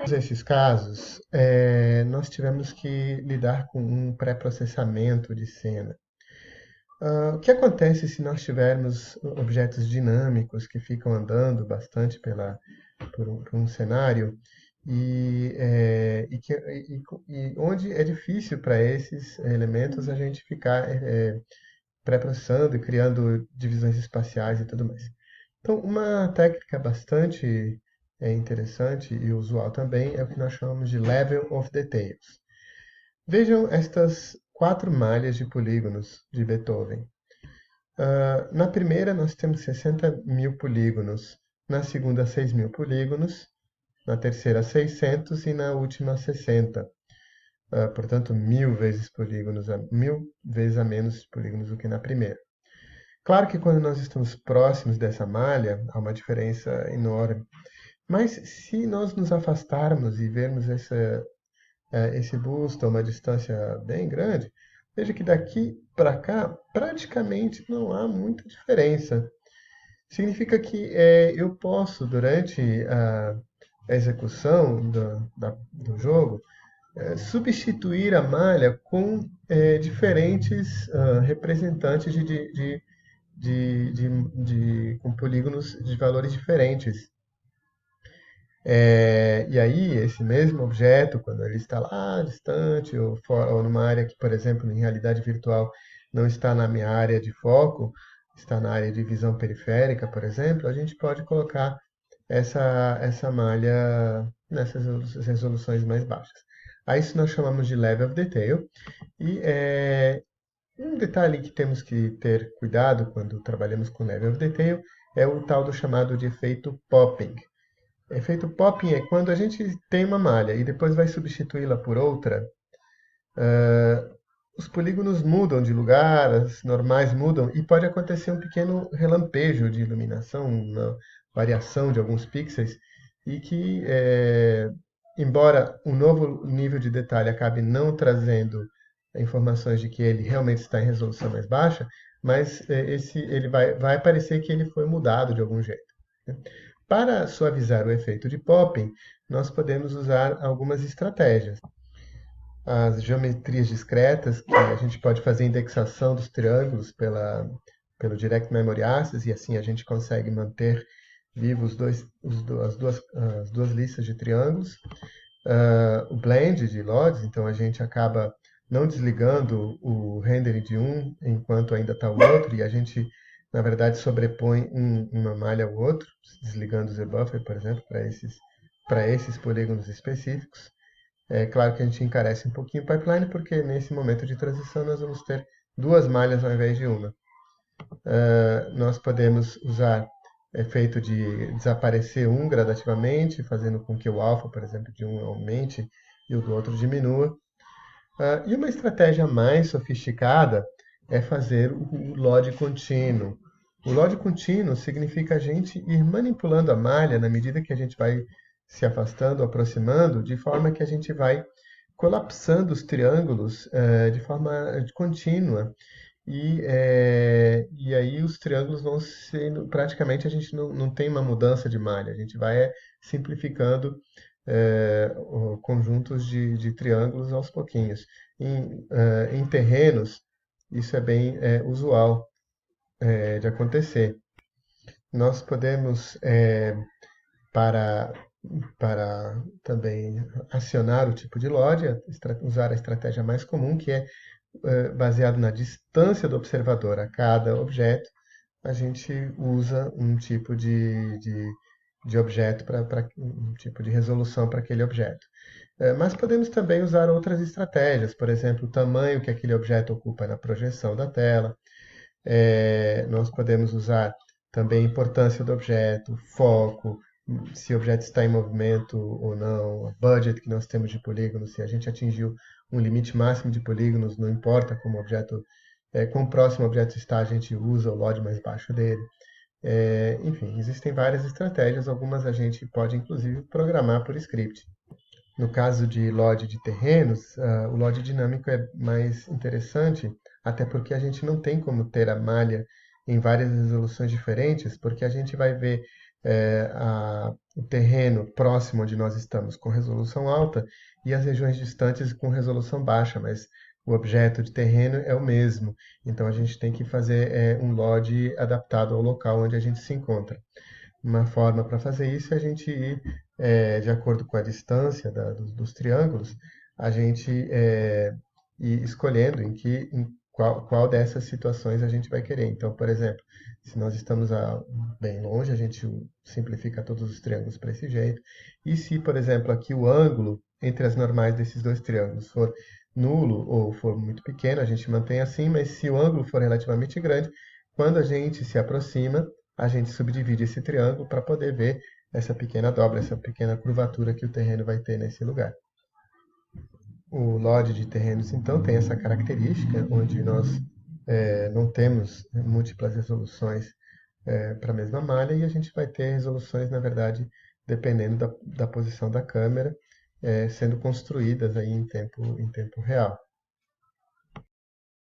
Todos esses casos, nós tivemos que lidar com um pré-processamento de cena. O que acontece se nós tivermos objetos dinâmicos que ficam andando bastante por um cenário e onde é difícil para esses elementos a gente ficar pré-processando e criando divisões espaciais e tudo mais. Então, uma técnica bastante interessante e usual também é o que nós chamamos de Level of Details. Vejam estas quatro malhas de polígonos de Beethoven. Na primeira, nós temos 60.000 polígonos, na segunda, 6.000 polígonos, na terceira, 600 e na última, 60. Portanto, 1.000 vezes a menos polígonos do que na primeira. Claro que quando nós estamos próximos dessa malha, há uma diferença enorme. Mas se nós nos afastarmos e vermos esse busto a uma distância bem grande, veja que daqui para cá praticamente não há muita diferença. Significa que eu posso, durante a execução do jogo, substituir a malha com diferentes representantes com polígonos de valores diferentes. E aí, esse mesmo objeto, quando ele está lá distante ou numa área que, por exemplo, em realidade virtual não está na minha área de foco, está na área de visão periférica, por exemplo, a gente pode colocar essa malha nessas resoluções mais baixas. A isso nós chamamos de Level of Detail. E um detalhe que temos que ter cuidado quando trabalhamos com Level of Detail é o tal do chamado de efeito popping. Efeito popping é quando a gente tem uma malha e depois vai substituí-la por outra, os polígonos mudam de lugar, as normais mudam e pode acontecer um pequeno relampejo de iluminação, uma variação de alguns pixels e que, embora o novo nível de detalhe acabe não trazendo informações de que ele realmente está em resolução mais baixa, mas ele vai parecer que ele foi mudado de algum jeito, né? Para suavizar o efeito de popping, nós podemos usar algumas estratégias. As geometrias discretas, que a gente pode fazer indexação dos triângulos pelo Direct Memory Access, e assim a gente consegue manter vivos as duas listas de triângulos. O blend de LODs, então a gente acaba não desligando o rendering de um enquanto ainda está o outro, e a gente, na verdade, sobrepõe uma malha ao outro, desligando o Z-Buffer, por exemplo, para esses polígonos específicos. É claro que a gente encarece um pouquinho o pipeline, porque nesse momento de transição nós vamos ter duas malhas ao invés de uma. Nós podemos usar efeito de desaparecer um gradativamente, fazendo com que o alfa, por exemplo, de um aumente e o do outro diminua. E uma estratégia mais sofisticada é fazer o LOD contínuo. O LOD contínuo significa a gente ir manipulando a malha na medida que a gente vai se afastando, aproximando, de forma que a gente vai colapsando os triângulos de forma contínua. E aí os triângulos vão sendo, praticamente a gente não tem uma mudança de malha, a gente vai simplificando conjuntos de triângulos aos pouquinhos. Em terrenos, isso é bem usual de acontecer. Nós podemos, para, para também acionar o tipo de LOD, usar a estratégia mais comum, que é baseado na distância do observador a cada objeto, a gente usa um tipo de objeto, um tipo de resolução para aquele objeto. Mas podemos também usar outras estratégias, por exemplo, o tamanho que aquele objeto ocupa na projeção da tela. Nós podemos usar também a importância do objeto, foco, se o objeto está em movimento ou não, a budget que nós temos de polígonos, se a gente atingiu um limite máximo de polígonos, não importa como o objeto, quão próximo o objeto está, a gente usa o LOD mais baixo dele. Enfim, existem várias estratégias, algumas a gente pode inclusive programar por script. No caso de LOD de terrenos, o LOD dinâmico é mais interessante, até porque a gente não tem como ter a malha em várias resoluções diferentes, porque a gente vai ver o terreno próximo onde nós estamos com resolução alta e as regiões distantes com resolução baixa, mas o objeto de terreno é o mesmo. Então a gente tem que fazer um LOD adaptado ao local onde a gente se encontra. Uma forma para fazer isso é a gente ir, de acordo com a distância dos triângulos, a gente ir escolhendo em qual dessas situações a gente vai querer. Então, por exemplo, se nós estamos bem longe, a gente simplifica todos os triângulos para esse jeito. E se, por exemplo, aqui o ângulo entre as normais desses dois triângulos for nulo ou for muito pequeno, a gente mantém assim, mas se o ângulo for relativamente grande, quando a gente se aproxima, a gente subdivide esse triângulo para poder ver essa pequena dobra, essa pequena curvatura que o terreno vai ter nesse lugar. O LOD de terrenos, então, tem essa característica, onde nós não temos múltiplas resoluções para a mesma malha, e a gente vai ter resoluções, na verdade, dependendo da posição da câmera, sendo construídas aí em tempo real.